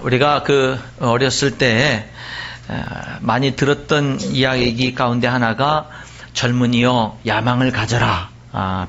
우리가 어렸을 때 많이 들었던 이야기 가운데 하나가 젊은이여 야망을 가져라,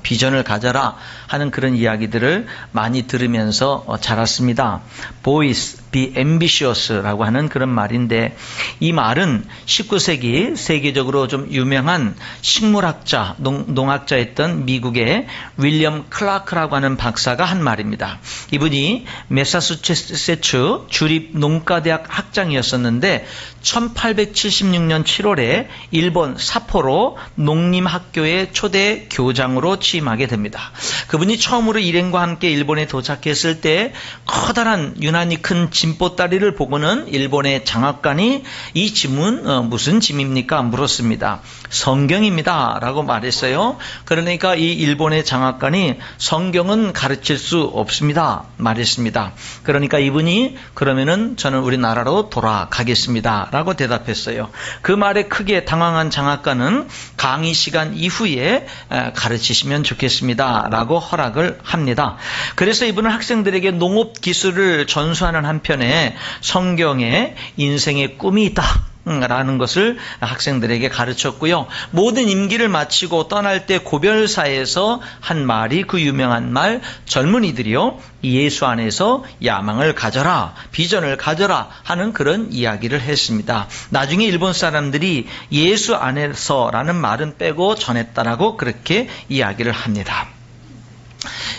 비전을 가져라 하는 그런 이야기들을 많이 들으면서 자랐습니다. Boys, be ambitious라고 하는 그런 말인데, 이 말은 19세기 세계적으로 좀 유명한 식물학자, 농학자였던 미국의 윌리엄 클라크라고 하는 박사가 한 말입니다. 이분이 매사추세츠 주립 농가대학 학장이었었는데 1876년 7월에 일본 사포로 농림학교의 초대 교장으로 취임하게 됩니다. 그분이 처음으로 일행과 함께 일본에 도착했을 때 커다란 유난히 큰 짐보따리를 보고는 일본의 장학관이 이 짐은 무슨 짐입니까? 물었습니다. 성경입니다 라고 말했어요. 그러니까 이 일본의 장학관이 성경은 가르칠 수 없습니다 말했습니다. 그러니까 이분이 그러면은 저는 우리나라로 돌아가겠습니다 라고 대답했어요. 그 말에 크게 당황한 장학관은 강의 시간 이후에 가르치시면 좋겠습니다 라고 허락을 합니다. 그래서 이분은 학생들에게 농업 기술을 전수하는 한편에 성경에 인생의 꿈이 있다 라는 것을 학생들에게 가르쳤고요. 모든 임기를 마치고 떠날 때 고별사에서 한 말이 그 유명한 말, 젊은이들이요 예수 안에서 야망을 가져라, 비전을 가져라 하는 그런 이야기를 했습니다. 나중에 일본 사람들이 예수 안에서라는 말은 빼고 전했다라고 그렇게 이야기를 합니다.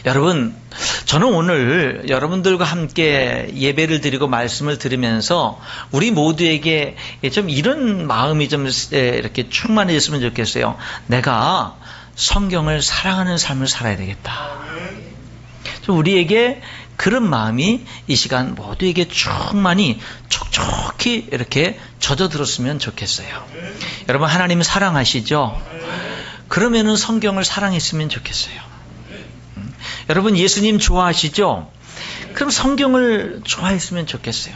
여러분, 저는 오늘 여러분들과 함께 예배를 드리고 말씀을 들으면서 우리 모두에게 좀 이런 마음이 좀 이렇게 충만해졌으면 좋겠어요. 내가 성경을 사랑하는 삶을 살아야 되겠다. 좀 우리에게 그런 마음이 이 시간 모두에게 충만히 촉촉히 이렇게 젖어들었으면 좋겠어요. 여러분, 하나님 사랑하시죠? 그러면은 성경을 사랑했으면 좋겠어요. 여러분, 예수님 좋아하시죠? 그럼 성경을 좋아했으면 좋겠어요.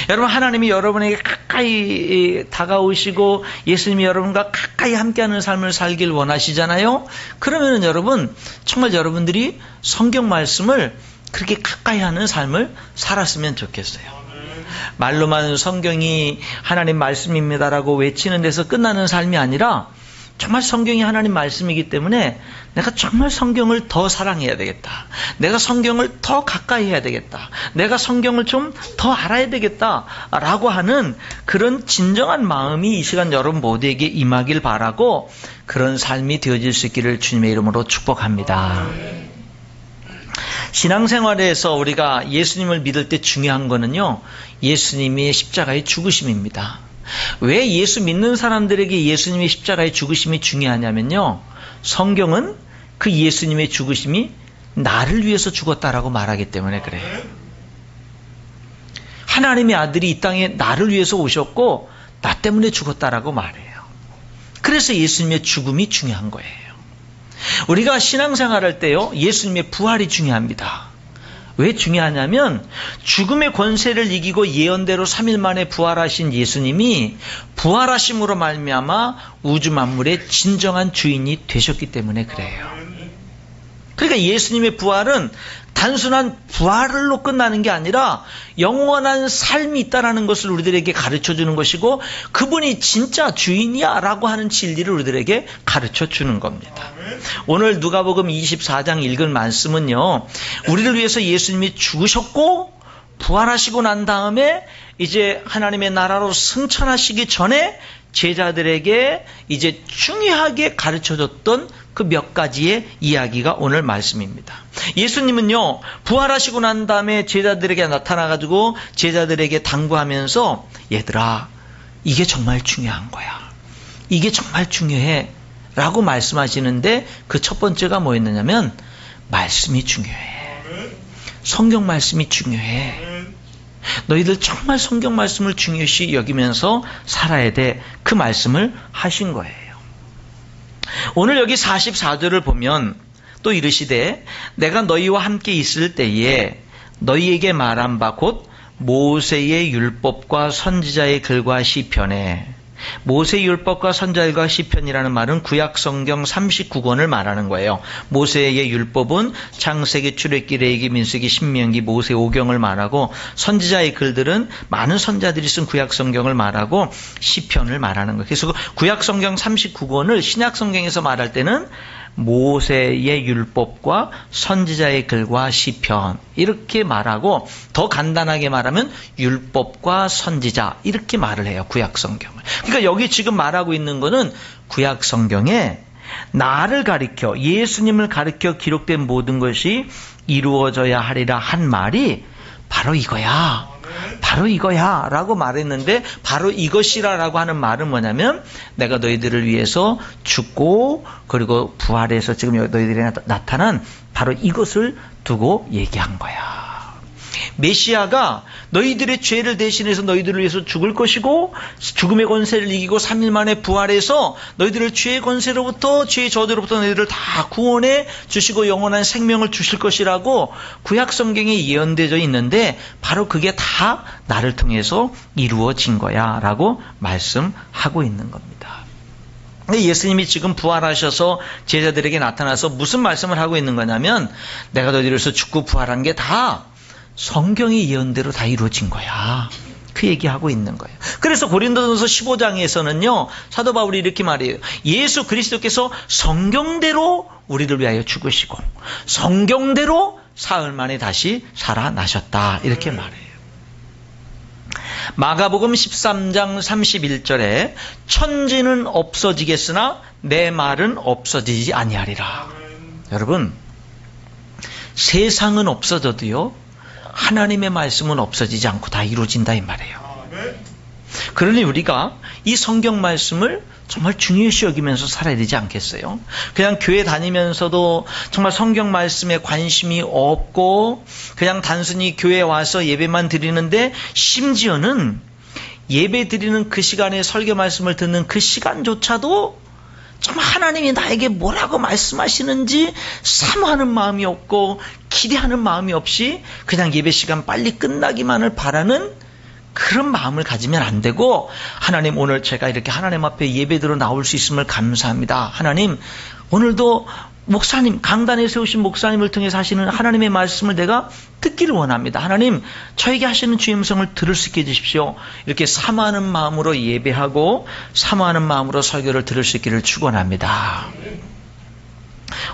여러분, 하나님이 여러분에게 가까이 다가오시고 예수님이 여러분과 가까이 함께하는 삶을 살길 원하시잖아요. 그러면은 여러분, 정말 여러분들이 성경 말씀을 그렇게 가까이 하는 삶을 살았으면 좋겠어요. 말로만 성경이 하나님 말씀입니다라고 외치는 데서 끝나는 삶이 아니라 정말 성경이 하나님 말씀이기 때문에 내가 정말 성경을 더 사랑해야 되겠다. 내가 성경을 더 가까이 해야 되겠다. 내가 성경을 좀 더 알아야 되겠다라고 하는 그런 진정한 마음이 이 시간 여러분 모두에게 임하길 바라고 그런 삶이 되어질 수 있기를 주님의 이름으로 축복합니다. 신앙생활에서 우리가 예수님을 믿을 때 중요한 거는요, 예수님의 십자가의 죽으심입니다. 왜 예수 믿는 사람들에게 예수님의 십자가의 죽으심이 중요하냐면요, 성경은 그 예수님의 죽으심이 나를 위해서 죽었다라고 말하기 때문에 그래요. 하나님의 아들이 이 땅에 나를 위해서 오셨고 나 때문에 죽었다라고 말해요. 그래서 예수님의 죽음이 중요한 거예요. 우리가 신앙생활할 때요, 예수님의 부활이 중요합니다. 왜 중요하냐면 죽음의 권세를 이기고 예언대로 3일 만에 부활하신 예수님이 부활하심으로 말미암아 우주 만물의 진정한 주인이 되셨기 때문에 그래요. 그러니까 예수님의 부활은 단순한 부활로 끝나는 게 아니라 영원한 삶이 있다는 것을 우리들에게 가르쳐주는 것이고, 그분이 진짜 주인이야 라고 하는 진리를 우리들에게 가르쳐주는 겁니다. 오늘 누가복음 24장 읽은 말씀은요, 우리를 위해서 예수님이 죽으셨고 부활하시고 난 다음에 이제 하나님의 나라로 승천하시기 전에 제자들에게 이제 중요하게 가르쳐줬던 그 몇 가지의 이야기가 오늘 말씀입니다. 예수님은요, 부활하시고 난 다음에 제자들에게 나타나가지고 제자들에게 당부하면서, 얘들아, 이게 정말 중요한 거야. 이게 정말 중요해 라고 말씀하시는데, 그 첫 번째가 뭐였느냐면 말씀이 중요해. 성경 말씀이 중요해. 너희들 정말 성경 말씀을 중요시 여기면서 살아야 돼. 그 말씀을 하신 거예요. 오늘 여기 44절을 보면 또 이르시되 내가 너희와 함께 있을 때에 너희에게 말한 바 곧 모세의 율법과 선지자의 글과 시편에 모세 율법과 선지자들과 시편이라는 말은 구약 성경 39권을 말하는 거예요. 모세의 율법은 창세기, 출애굽기, 레위기, 민수기, 신명기, 모세 5경을 말하고, 선지자의 글들은 많은 선지자들이 쓴 구약 성경을 말하고 시편을 말하는 거예요. 그래서 구약 성경 39권을 신약 성경에서 말할 때는 모세의 율법과 선지자의 글과 시편 이렇게 말하고, 더 간단하게 말하면 율법과 선지자 이렇게 말을 해요. 구약 성경을. 그러니까 여기 지금 말하고 있는 거는 구약 성경에 나를 가리켜, 예수님을 가리켜 기록된 모든 것이 이루어져야 하리라 한 말이 바로 이거야. 바로 이거야 라고 말했는데, 바로 이것이라고 하는 말은 뭐냐면, 내가 너희들을 위해서 죽고 그리고 부활해서 지금 너희들이 나타난 바로 이것을 두고 얘기한 거야. 메시아가 너희들의 죄를 대신해서 너희들을 위해서 죽을 것이고, 죽음의 권세를 이기고 3일 만에 부활해서 너희들을 죄의 권세로부터, 죄의 저주로부터 너희들을 다 구원해 주시고 영원한 생명을 주실 것이라고 구약 성경에 예언되어 있는데, 바로 그게 다 나를 통해서 이루어진 거야 라고 말씀하고 있는 겁니다. 예수님이 지금 부활하셔서 제자들에게 나타나서 무슨 말씀을 하고 있는 거냐면, 내가 너희들을 위해서 죽고 부활한 게 다 성경의 예언대로 다 이루어진 거야. 그 얘기하고 있는 거예요. 그래서 고린도전서 15장에서는요, 사도 바울이 이렇게 말해요. 예수 그리스도께서 성경대로 우리를 위하여 죽으시고 성경대로 사흘 만에 다시 살아나셨다. 이렇게 말해요. 마가복음 13장 31절에 천지는 없어지겠으나 내 말은 없어지지 아니하리라. 여러분, 세상은 없어져도요, 하나님의 말씀은 없어지지 않고 다 이루어진다 이 말이에요. 그러니 우리가 이 성경 말씀을 정말 중요시 여기면서 살아야 되지 않겠어요? 그냥 교회 다니면서도 정말 성경 말씀에 관심이 없고 그냥 단순히 교회에 와서 예배만 드리는데, 심지어는 예배 드리는 그 시간에 설교 말씀을 듣는 그 시간조차도 정말 하나님이 나에게 뭐라고 말씀하시는지 사모하는 마음이 없고 기대하는 마음이 없이 그냥 예배 시간 빨리 끝나기만을 바라는 그런 마음을 가지면 안 되고, 하나님, 오늘 제가 이렇게 하나님 앞에 예배드려 나올 수 있음을 감사합니다. 하나님, 오늘도 목사님, 강단에 세우신 목사님을 통해서 하시는 하나님의 말씀을 내가 듣기를 원합니다. 하나님, 저에게 하시는 주의 음성을 들을 수 있게 해주십시오. 이렇게 사모하는 마음으로 예배하고 사모하는 마음으로 설교를 들을 수 있기를 축원합니다.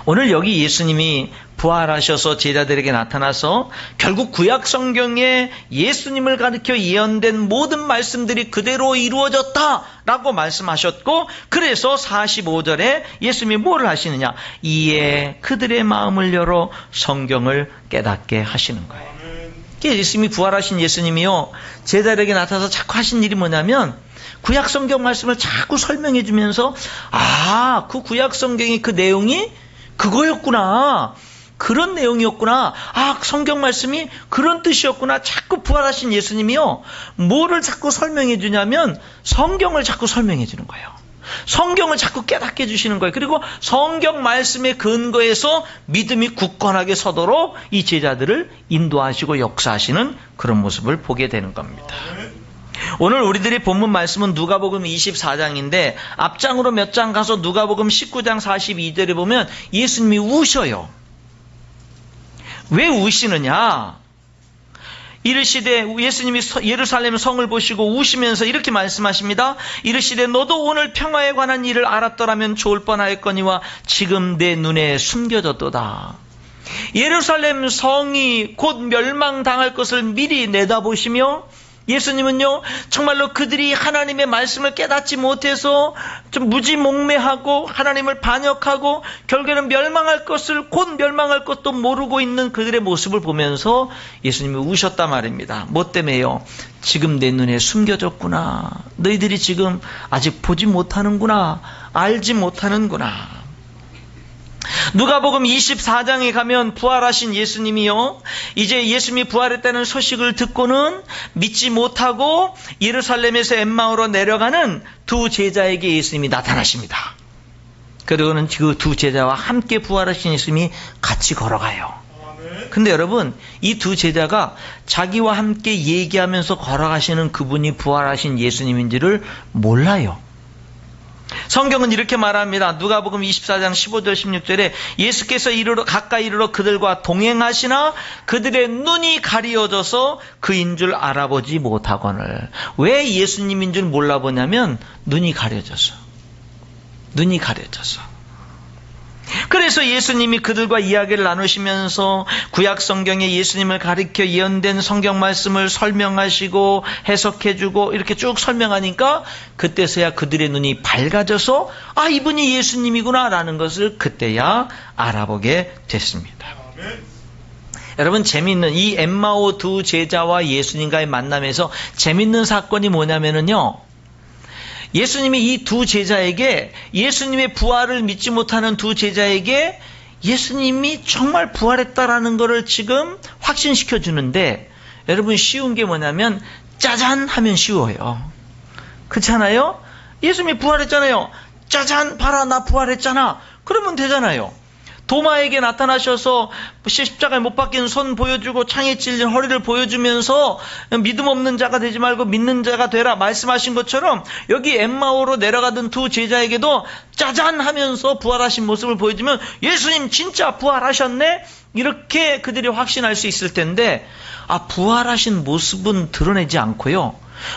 오늘 여기 예수님이 부활하셔서 제자들에게 나타나서 결국 구약 성경에 예수님을 가리켜 예언된 모든 말씀들이 그대로 이루어졌다라고 말씀하셨고, 그래서 45절에 예수님이 뭐를 하시느냐? 이에 그들의 마음을 열어 성경을 깨닫게 하시는 거예요. 예수님이 부활하신 예수님이요, 제자들에게 나타나서 자꾸 하신 일이 뭐냐면, 구약 성경 말씀을 자꾸 설명해 주면서, 아, 그 구약 성경의 그 내용이 그거였구나, 그런 내용이었구나, 아, 성경 말씀이 그런 뜻이었구나. 자꾸 부활하신 예수님이요, 뭐를 자꾸 설명해 주냐면 성경을 자꾸 설명해 주는 거예요. 성경을 자꾸 깨닫게 해주시는 거예요. 그리고 성경 말씀의 근거에서 믿음이 굳건하게 서도록 이 제자들을 인도하시고 역사하시는 그런 모습을 보게 되는 겁니다. 오늘 우리들이 본문 말씀은 누가복음 24장인데 앞장으로 몇 장 가서 누가복음 19장 42절에 보면 예수님이 우셔요. 왜 우시느냐? 이르시되, 예수님이 예루살렘 성을 보시고 우시면서 이렇게 말씀하십니다. 이르시되 너도 오늘 평화에 관한 일을 알았더라면 좋을 뻔하였거니와 지금 내 눈에 숨겨졌도다. 예루살렘 성이 곧 멸망당할 것을 미리 내다보시며, 예수님은요, 정말로 그들이 하나님의 말씀을 깨닫지 못해서 좀 무지몽매하고 하나님을 반역하고 결국에는 멸망할 것을, 곧 멸망할 것도 모르고 있는 그들의 모습을 보면서 예수님이 우셨단 말입니다. 뭐 때문에요? 지금 내 눈에 숨겨졌구나. 너희들이 지금 아직 보지 못하는구나. 알지 못하는구나. 누가복음 24장에 가면 부활하신 예수님이요, 이제 예수님이 부활했다는 소식을 듣고는 믿지 못하고 예루살렘에서 엠마오로 내려가는 두 제자에게 예수님이 나타나십니다. 그리고는 그 두 제자와 함께 부활하신 예수님이 같이 걸어가요. 근데 여러분, 이 두 제자가 자기와 함께 얘기하면서 걸어가시는 그분이 부활하신 예수님인지를 몰라요. 성경은 이렇게 말합니다. 누가복음 24장 15절 16절에 예수께서 가까이 이르러 그들과 동행하시나 그들의 눈이 가리워져서 그인 줄 알아보지 못하거늘. 왜 예수님인 줄 몰라보냐면 눈이 가려져서. 그래서 예수님이 그들과 이야기를 나누시면서 구약 성경에 예수님을 가리켜 예언된 성경 말씀을 설명하시고 해석해주고 이렇게 쭉 설명하니까 그때서야 그들의 눈이 밝아져서 아, 이분이 예수님이구나 라는 것을 그때야 알아보게 됐습니다. 여러분, 재미있는 이 엠마오 두 제자와 예수님과의 만남에서 재미있는 사건이 뭐냐면요, 예수님이 이 두 제자에게, 예수님의 부활을 믿지 못하는 두 제자에게 예수님이 정말 부활했다라는 것을 지금 확신시켜 주는데, 여러분, 쉬운 게 뭐냐면 짜잔 하면 쉬워요. 그렇잖아요? 예수님이 부활했잖아요. 짜잔, 봐라, 나 부활했잖아. 그러면 되잖아요. 도마에게 나타나셔서 십자가에 못 박힌 손 보여주고 창에 찔린 허리를 보여주면서 믿음 없는 자가 되지 말고 믿는 자가 되라 말씀하신 것처럼 여기 엠마오로 내려가던 두 제자에게도 짜잔 하면서 부활하신 모습을 보여주면 예수님 진짜 부활하셨네? 이렇게 그들이 확신할 수 있을 텐데, 부활하신 모습은 드러내지 않고요,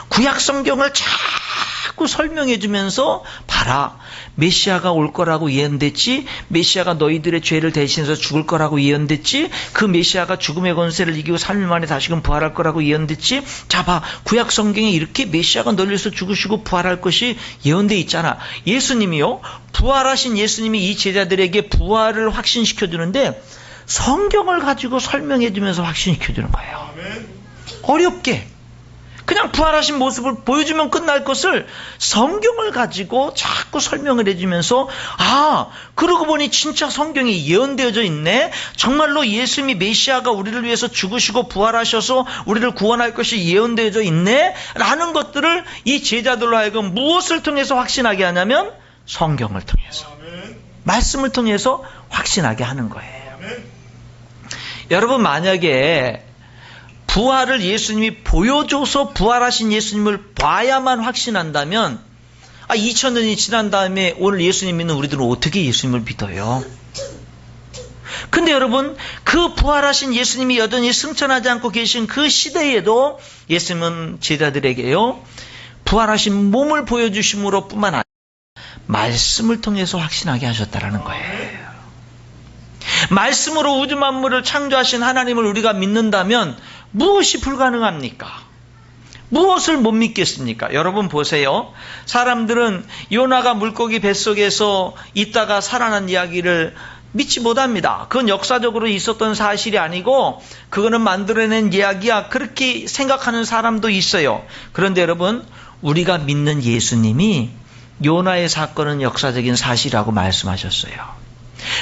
구약 성경을 자꾸 설명해 주면서 봐라, 메시아가 올 거라고 예언됐지, 메시아가 너희들의 죄를 대신해서 죽을 거라고 예언됐지, 그 메시아가 죽음의 권세를 이기고 3일 만에 다시금 부활할 거라고 예언됐지, 자 봐, 구약 성경에 이렇게 메시아가 너희를 위해서 죽으시고 부활할 것이 예언돼 있잖아. 예수님이요, 부활하신 예수님이 이 제자들에게 부활을 확신시켜 주는데 성경을 가지고 설명해 주면서 확신시켜 주는 거예요. 어렵게 그냥 부활하신 모습을 보여주면 끝날 것을 성경을 가지고 자꾸 설명을 해주면서, 그러고 보니 진짜 성경에 예언되어져 있네. 정말로 예수님이 메시아가 우리를 위해서 죽으시고 부활하셔서 우리를 구원할 것이 예언되어져 있네 라는 것들을 이 제자들로 하여금 무엇을 통해서 확신하게 하냐면 성경을 통해서, 말씀을 통해서 확신하게 하는 거예요. 여러분, 만약에 부활을 예수님이 보여줘서 부활하신 예수님을 봐야만 확신한다면, 2000년이 지난 다음에 오늘 예수님 믿는 우리들은 어떻게 예수님을 믿어요? 근데 여러분, 그 부활하신 예수님이 여전히 승천하지 않고 계신 그 시대에도 예수님은 제자들에게요, 부활하신 몸을 보여주심으로 뿐만 아니라 말씀을 통해서 확신하게 하셨다라는 거예요. 말씀으로 우주 만물을 창조하신 하나님을 우리가 믿는다면 무엇이 불가능합니까? 무엇을 못 믿겠습니까? 여러분 보세요. 사람들은 요나가 물고기 뱃속에서 있다가 살아난 이야기를 믿지 못합니다. 그건 역사적으로 있었던 사실이 아니고 그거는 만들어낸 이야기야, 그렇게 생각하는 사람도 있어요. 그런데 여러분, 우리가 믿는 예수님이 요나의 사건은 역사적인 사실이라고 말씀하셨어요.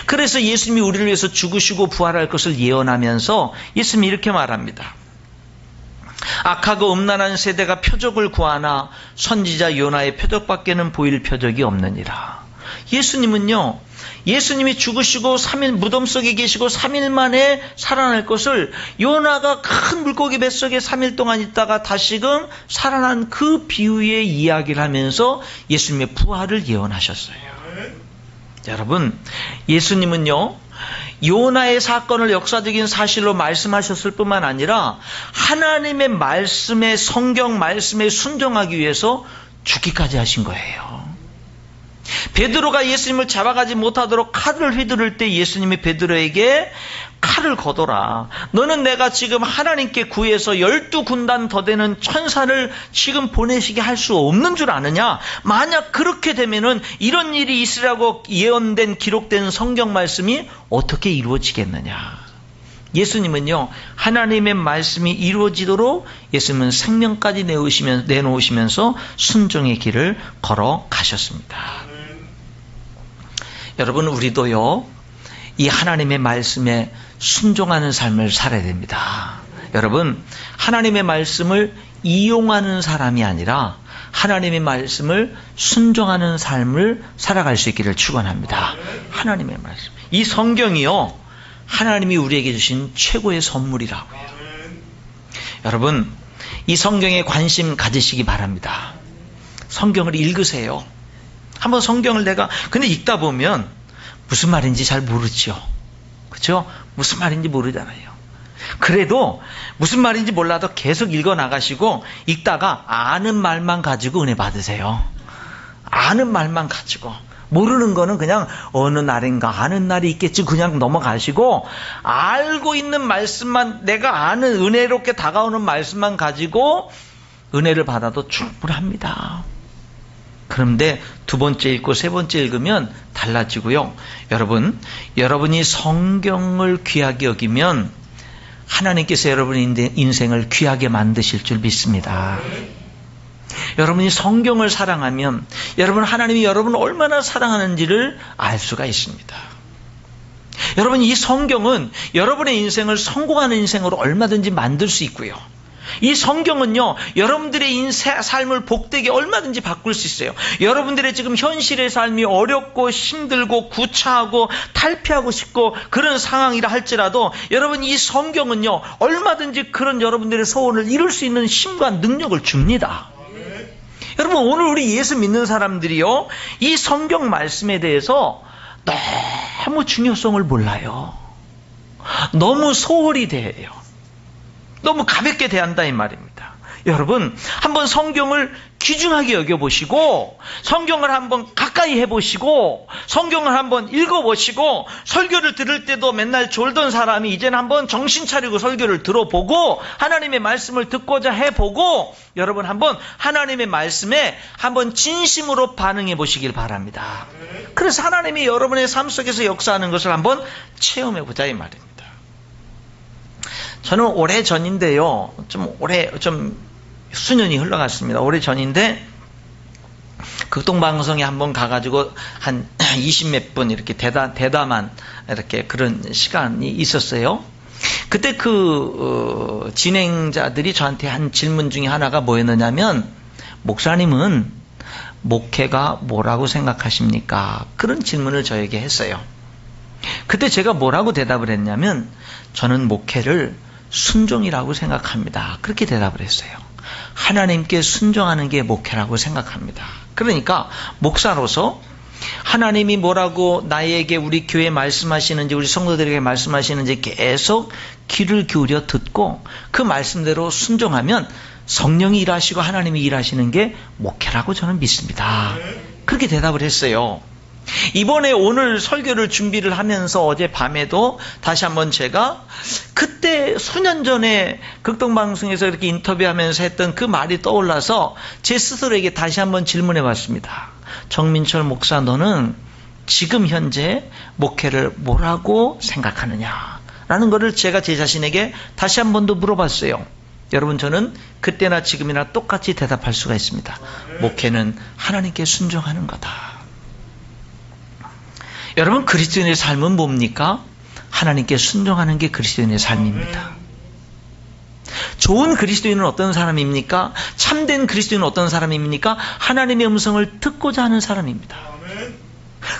그래서 예수님이 우리를 위해서 죽으시고 부활할 것을 예언하면서 예수님이 이렇게 말합니다. 악하고 음란한 세대가 표적을 구하나 선지자 요나의 표적밖에는 보일 표적이 없느니라. 예수님은요, 예수님이 죽으시고 3일 무덤 속에 계시고 3일 만에 살아날 것을 요나가 큰 물고기 뱃속에 3일 동안 있다가 다시금 살아난 그 비유의 이야기를 하면서 예수님의 부활을 예언하셨어요. 여러분, 예수님은요, 요나의 사건을 역사적인 사실로 말씀하셨을 뿐만 아니라 하나님의 말씀에, 성경 말씀에 순종하기 위해서 죽기까지 하신 거예요. 베드로가 예수님을 잡아가지 못하도록 칼을 휘두를 때 예수님이 베드로에게 칼을 거둬라. 너는 내가 지금 하나님께 구해서 12군단 더 되는 천사를 지금 보내시게 할 수 없는 줄 아느냐? 만약 그렇게 되면은 이런 일이 있으라고 예언된, 기록된 성경 말씀이 어떻게 이루어지겠느냐? 예수님은요, 하나님의 말씀이 이루어지도록 예수님은 생명까지 내놓으시면서 순종의 길을 걸어 가셨습니다. 여러분, 우리도요, 이 하나님의 말씀에 순종하는 삶을 살아야 됩니다. 여러분, 하나님의 말씀을 이용하는 사람이 아니라 하나님의 말씀을 순종하는 삶을 살아갈 수 있기를 축원합니다. 하나님의 말씀, 이 성경이요, 하나님이 우리에게 주신 최고의 선물이라고요. 여러분, 이 성경에 관심 가지시기 바랍니다. 성경을 읽으세요. 한번 성경을 근데 읽다 보면 무슨 말인지 잘 모르죠. 그렇죠? 무슨 말인지 모르잖아요. 그래도 무슨 말인지 몰라도 계속 읽어 나가시고 읽다가 아는 말만 가지고 은혜 받으세요. 아는 말만 가지고. 모르는 거는 그냥 어느 날인가 아는 날이 있겠지 그냥 넘어가시고, 알고 있는 말씀만, 내가 아는 은혜롭게 다가오는 말씀만 가지고 은혜를 받아도 충분합니다. 그런데 두 번째 읽고 세 번째 읽으면 달라지고요. 여러분이 성경을 귀하게 여기면 하나님께서 여러분의 인생을 귀하게 만드실 줄 믿습니다. 여러분이 성경을 사랑하면 하나님이 여러분을 얼마나 사랑하는지를 알 수가 있습니다. 여러분, 이 성경은 여러분의 인생을 성공하는 인생으로 얼마든지 만들 수 있고요. 이 성경은요, 여러분들의 삶을 복되게 얼마든지 바꿀 수 있어요. 여러분들의 지금 현실의 삶이 어렵고 힘들고 구차하고 탈피하고 싶고 그런 상황이라 할지라도 여러분, 이 성경은요, 얼마든지 그런 여러분들의 소원을 이룰 수 있는 힘과 능력을 줍니다. 여러분, 오늘 우리 예수 믿는 사람들이요, 이 성경 말씀에 대해서 너무 중요성을 몰라요. 너무 소홀히 대해요. 너무 가볍게 대한다 이 말입니다. 여러분, 한번 성경을 귀중하게 여겨보시고, 성경을 한번 가까이 해보시고, 성경을 한번 읽어보시고, 설교를 들을 때도 맨날 졸던 사람이 이제는 한번 정신 차리고 설교를 들어보고 하나님의 말씀을 듣고자 해보고, 여러분 한번 하나님의 말씀에 한번 진심으로 반응해 보시길 바랍니다. 그래서 하나님이 여러분의 삶 속에서 역사하는 것을 한번 체험해보자 이 말입니다. 저는 오래 전인데요, 좀 수년이 흘러갔습니다. 오래 전인데 극동방송에 한번 가가지고 한 20몇 분 이렇게 대담한 이렇게 그런 시간이 있었어요. 그때 진행자들이 저한테 한 질문 중에 하나가 뭐였느냐면, 목사님은 목회가 뭐라고 생각하십니까? 그런 질문을 저에게 했어요. 그때 제가 뭐라고 대답을 했냐면, 저는 목회를 순종이라고 생각합니다. 그렇게 대답을 했어요. 하나님께 순종하는 게 목회라고 생각합니다. 그러니까 목사로서 하나님이 뭐라고 나에게, 우리 교회에 말씀하시는지, 우리 성도들에게 말씀하시는지 계속 귀를 기울여 듣고 그 말씀대로 순종하면 성령이 일하시고 하나님이 일하시는 게 목회라고 저는 믿습니다. 그렇게 대답을 했어요. 이번에 오늘 설교를 준비를 하면서 어제 밤에도 다시 한번 제가 그때 수년 전에 극동방송에서 이렇게 인터뷰하면서 했던 그 말이 떠올라서 제 스스로에게 다시 한번 질문해 봤습니다. 정민철 목사, 너는 지금 현재 목회를 뭐라고 생각하느냐? 라는 것을 제가 제 자신에게 다시 한 번 더 물어봤어요. 여러분, 저는 그때나 지금이나 똑같이 대답할 수가 있습니다. 목회는 하나님께 순종하는 거다. 여러분, 그리스도인의 삶은 뭡니까? 하나님께 순종하는 게 그리스도인의 삶입니다. 좋은 그리스도인은 어떤 사람입니까? 참된 그리스도인은 어떤 사람입니까? 하나님의 음성을 듣고자 하는 사람입니다.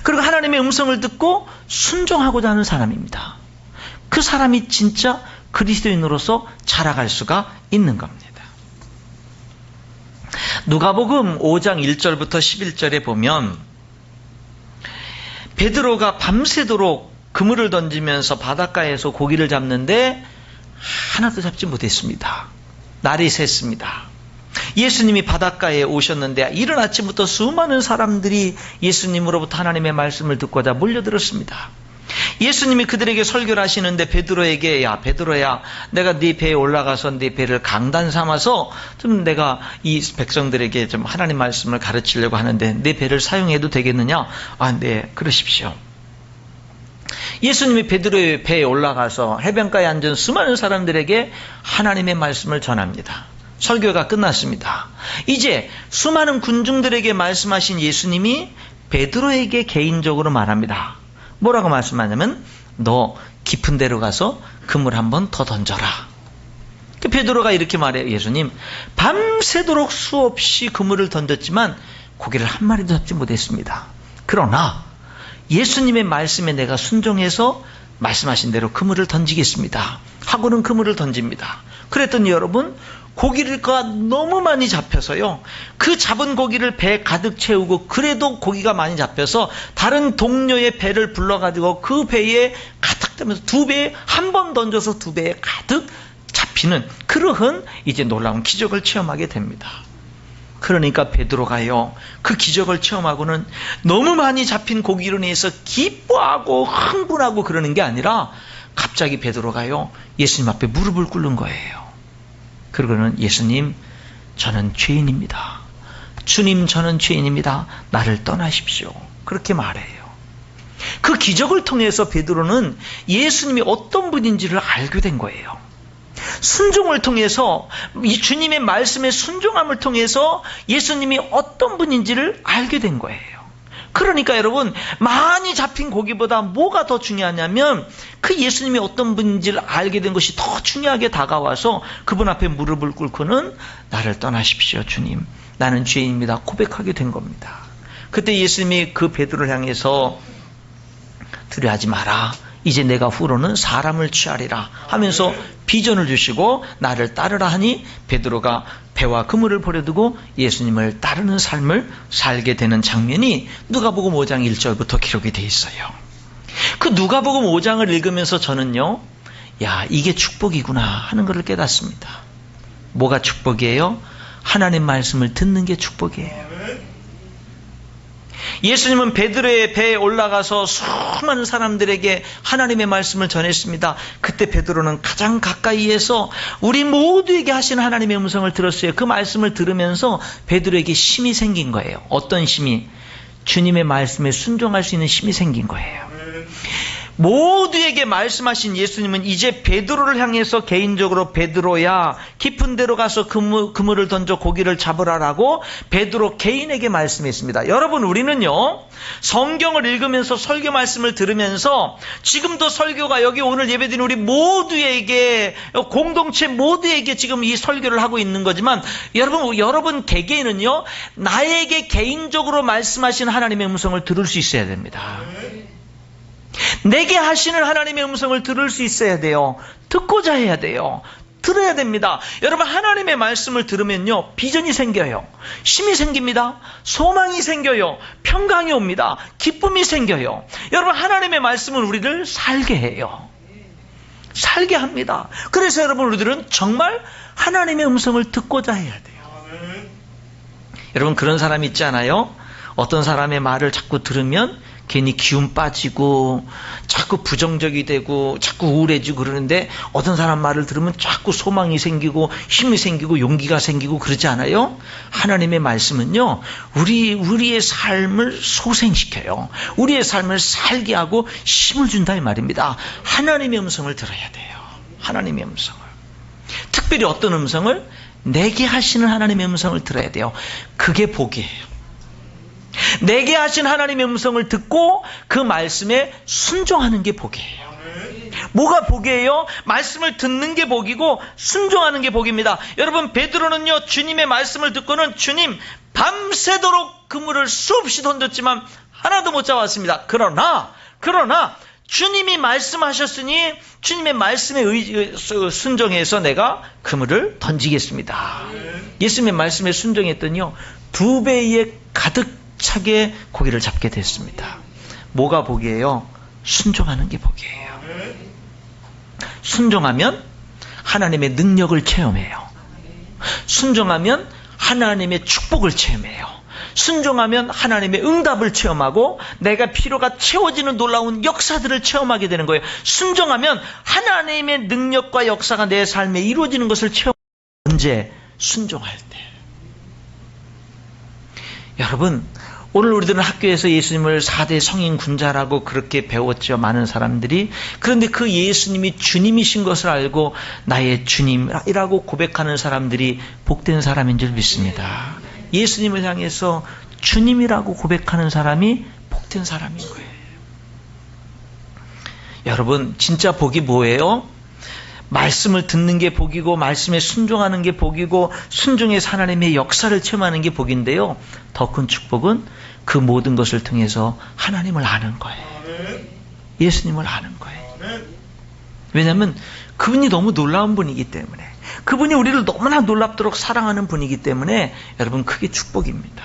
그리고 하나님의 음성을 듣고 순종하고자 하는 사람입니다. 그 사람이 진짜 그리스도인으로서 자라갈 수가 있는 겁니다. 누가복음 5장 1절부터 11절에 보면 베드로가 밤새도록 그물을 던지면서 바닷가에서 고기를 잡는데 하나도 잡지 못했습니다. 날이 샜습니다. 예수님이 바닷가에 오셨는데 이른 아침부터 수많은 사람들이 예수님으로부터 하나님의 말씀을 듣고자 몰려들었습니다. 예수님이 그들에게 설교를 하시는데 베드로에게, 야 베드로야, 내가 네 배에 올라가서 네 배를 강단 삼아서 좀 내가 이 백성들에게 좀 하나님 말씀을 가르치려고 하는데 네 배를 사용해도 되겠느냐? 아, 네, 그러십시오. 예수님이 베드로의 배에 올라가서 해변가에 앉은 수많은 사람들에게 하나님의 말씀을 전합니다. 설교가 끝났습니다. 이제 수많은 군중들에게 말씀하신 예수님이 베드로에게 개인적으로 말합니다. 뭐라고 말씀하냐면, 너 깊은 데로 가서 그물 한 번 더 던져라. 그 베드로가 이렇게 말해요. 예수님, 밤새도록 수없이 그물을 던졌지만 고기를 한 마리도 잡지 못했습니다. 그러나 예수님의 말씀에 내가 순종해서 말씀하신 대로 그물을 던지겠습니다 하고는 그물을 던집니다. 그랬더니 여러분, 고기가 너무 많이 잡혀서요, 그 잡은 고기를 배에 가득 채우고, 그래도 고기가 많이 잡혀서 다른 동료의 배를 불러가지고 그 배에 가득 되면서 두 배에 한 번 던져서 두 배에 가득 잡히는 그러한 이제 놀라운 기적을 체험하게 됩니다. 그러니까 베드로가요, 그 기적을 체험하고는 너무 많이 잡힌 고기로 인해서 기뻐하고 흥분하고 그러는 게 아니라 갑자기 베드로가요, 예수님 앞에 무릎을 꿇는 거예요. 그러고는 예수님, 저는 죄인입니다. 주님, 저는 죄인입니다. 나를 떠나십시오. 그렇게 말해요. 그 기적을 통해서 베드로는 예수님이 어떤 분인지를 알게 된 거예요. 순종을 통해서, 이 주님의 말씀에 순종함을 통해서 예수님이 어떤 분인지를 알게 된 거예요. 그러니까 여러분, 많이 잡힌 고기보다 뭐가 더 중요하냐면 그 예수님이 어떤 분인지를 알게 된 것이 더 중요하게 다가와서 그분 앞에 무릎을 꿇고는 나를 떠나십시오 주님, 나는 죄인입니다 고백하게 된 겁니다. 그때 예수님이 그 베드로를 향해서 두려워하지 마라, 이제 내가 후로는 사람을 취하리라 하면서 비전을 주시고 나를 따르라 하니 베드로가 배와 그물을 버려두고 예수님을 따르는 삶을 살게 되는 장면이 누가복음 5장 1절부터 기록이 되어 있어요. 그 누가복음 5장을 읽으면서 저는요, 야, 이게 축복이구나 하는 것을 깨닫습니다. 뭐가 축복이에요? 하나님 말씀을 듣는 게 축복이에요. 예수님은 베드로의 배에 올라가서 수많은 사람들에게 하나님의 말씀을 전했습니다. 그때 베드로는 가장 가까이에서 우리 모두에게 하신 하나님의 음성을 들었어요. 그 말씀을 들으면서 베드로에게 힘이 생긴 거예요. 어떤 힘이? 주님의 말씀에 순종할 수 있는 힘이 생긴 거예요. 모두에게 말씀하신 예수님은 이제 베드로를 향해서 개인적으로 베드로야, 깊은 데로 가서 그물을 던져 고기를 잡으라라고 베드로 개인에게 말씀했습니다. 여러분, 우리는요, 성경을 읽으면서 설교 말씀을 들으면서 지금도 설교가 여기 오늘 예배드린 우리 모두에게, 공동체 모두에게 지금 이 설교를 하고 있는 거지만 여러분 개개인은요, 나에게 개인적으로 말씀하신 하나님의 음성을 들을 수 있어야 됩니다. 내게 하시는 하나님의 음성을 들을 수 있어야 돼요. 듣고자 해야 돼요. 들어야 됩니다. 여러분, 하나님의 말씀을 들으면요, 비전이 생겨요. 힘이 생깁니다. 소망이 생겨요. 평강이 옵니다. 기쁨이 생겨요. 여러분, 하나님의 말씀은 우리를 살게 해요. 살게 합니다. 그래서 여러분, 우리들은 정말 하나님의 음성을 듣고자 해야 돼요. 여러분, 그런 사람이 있지 않아요? 어떤 사람의 말을 자꾸 들으면 괜히 기운 빠지고 자꾸 부정적이 되고 자꾸 우울해지고 그러는데, 어떤 사람 말을 들으면 자꾸 소망이 생기고 힘이 생기고 용기가 생기고 그러지 않아요? 하나님의 말씀은요, 우리의 삶을 소생시켜요. 우리의 삶을 살게 하고 힘을 준다 이 말입니다. 하나님의 음성을 들어야 돼요. 하나님의 음성을. 특별히 어떤 음성을? 내게 하시는 하나님의 음성을 들어야 돼요. 그게 복이에요. 내게 하신 하나님의 음성을 듣고 그 말씀에 순종하는 게 복이에요. 뭐가 복이에요? 말씀을 듣는 게 복이고 순종하는 게 복입니다. 여러분, 베드로는요, 주님의 말씀을 듣고는 주님, 밤새도록 그물을 수없이 던졌지만 하나도 못 잡았습니다. 그러나 주님이 말씀하셨으니 주님의 말씀에 순종해서 내가 그물을 던지겠습니다. 예수님의 말씀에 순종했더니요, 2배에 가득 차게 고기를 잡게 됐습니다. 뭐가 복이에요? 순종하는 게 복이에요. 순종하면 하나님의 능력을 체험해요. 순종하면 하나님의 축복을 체험해요. 순종하면 하나님의 응답을 체험하고 내가 필요가 채워지는 놀라운 역사들을 체험하게 되는 거예요. 순종하면 하나님의 능력과 역사가 내 삶에 이루어지는 것을 체험해요. 언제? 순종할 때. 여러분, 오늘 우리들은 학교에서 예수님을 4대 성인 군자라고 그렇게 배웠죠. 많은 사람들이. 그런데 그 예수님이 주님이신 것을 알고 나의 주님이라고 고백하는 사람들이 복된 사람인 줄 믿습니다. 예수님을 향해서 주님이라고 고백하는 사람이 복된 사람인 거예요. 여러분, 진짜 복이 뭐예요? 말씀을 듣는 게 복이고 말씀에 순종하는 게 복이고 순종해서 하나님의 역사를 체험하는 게 복인데요, 더 큰 축복은 그 모든 것을 통해서 하나님을 아는 거예요. 예수님을 아는 거예요. 왜냐하면 그분이 너무 놀라운 분이기 때문에, 그분이 우리를 너무나 놀랍도록 사랑하는 분이기 때문에 여러분 그게 축복입니다.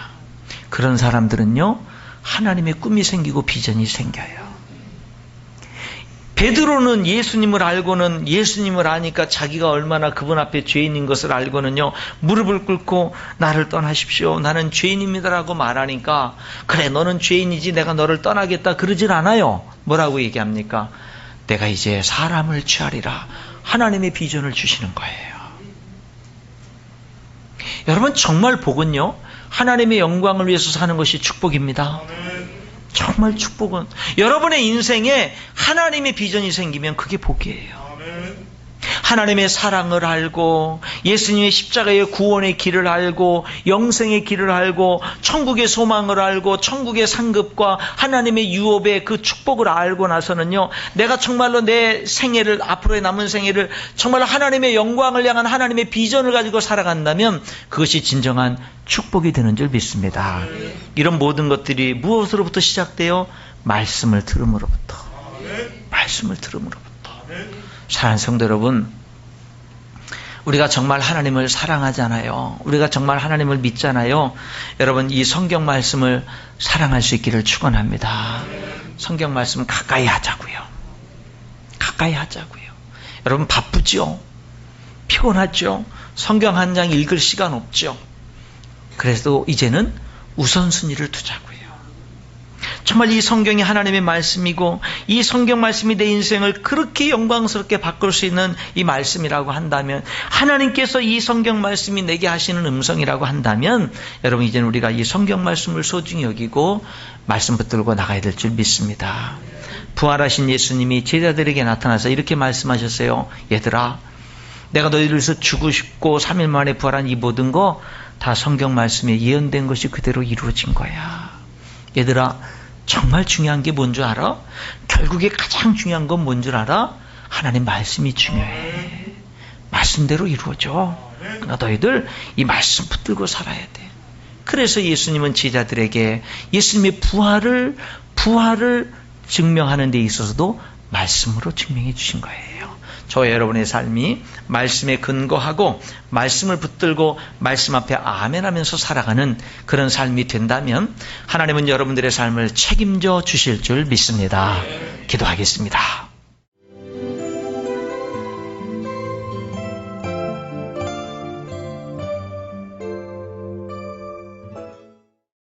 그런 사람들은요, 하나님의 꿈이 생기고 비전이 생겨요. 베드로는 예수님을 알고는, 예수님을 아니까 자기가 얼마나 그분 앞에 죄인인 것을 알고는요, 무릎을 꿇고 나를 떠나십시오, 나는 죄인입니다라고 말하니까, 그래 너는 죄인이지 내가 너를 떠나겠다 그러질 않아요. 뭐라고 얘기합니까? 내가 이제 사람을 취하리라. 하나님의 비전을 주시는 거예요. 여러분 정말 복은요, 하나님의 영광을 위해서 사는 것이 축복입니다. 정말 축복은, 여러분의 인생에 하나님의 비전이 생기면 그게 복이에요. 하나님의 사랑을 알고, 예수님의 십자가의 구원의 길을 알고, 영생의 길을 알고, 천국의 소망을 알고, 천국의 상급과 하나님의 유업의 그 축복을 알고 나서는요, 내가 정말로 내 생애를, 앞으로의 남은 생애를 정말 하나님의 영광을 향한 하나님의 비전을 가지고 살아간다면 그것이 진정한 축복이 되는 줄 믿습니다. 이런 모든 것들이 무엇으로부터 시작돼요? 말씀을 들음으로부터. 말씀을 들음으로부터. 사랑하는 성도 여러분, 우리가 정말 하나님을 사랑하잖아요. 우리가 정말 하나님을 믿잖아요. 여러분 이 성경 말씀을 사랑할 수 있기를 축원합니다. 성경 말씀 가까이 하자고요. 가까이 하자고요. 여러분 바쁘죠? 피곤하죠? 성경 한 장 읽을 시간 없죠? 그래도 이제는 우선순위를 두자고요. 정말 이 성경이 하나님의 말씀이고, 이 성경 말씀이 내 인생을 그렇게 영광스럽게 바꿀 수 있는 이 말씀이라고 한다면, 하나님께서 이 성경 말씀이 내게 하시는 음성이라고 한다면, 여러분 이제는 우리가 이 성경 말씀을 소중히 여기고 말씀 붙들고 나가야 될 줄 믿습니다. 부활하신 예수님이 제자들에게 나타나서 이렇게 말씀하셨어요. 얘들아, 내가 너희를 위해서 죽으시고 3일 만에 부활한 이 모든 거 다 성경 말씀에 예언된 것이 그대로 이루어진 거야. 얘들아, 정말 중요한 게 뭔 줄 알아? 결국에 가장 중요한 건 뭔 줄 알아? 하나님 말씀이 중요해. 말씀대로 이루어져. 그러니까 너희들 이 말씀 붙들고 살아야 돼. 그래서 예수님은 제자들에게 예수님의 부활을 증명하는 데 있어서도 말씀으로 증명해 주신 거예요. 저와 여러분의 삶이 말씀에 근거하고 말씀을 붙들고 말씀 앞에 아멘 하면서 살아가는 그런 삶이 된다면 하나님은 여러분들의 삶을 책임져 주실 줄 믿습니다. 기도하겠습니다.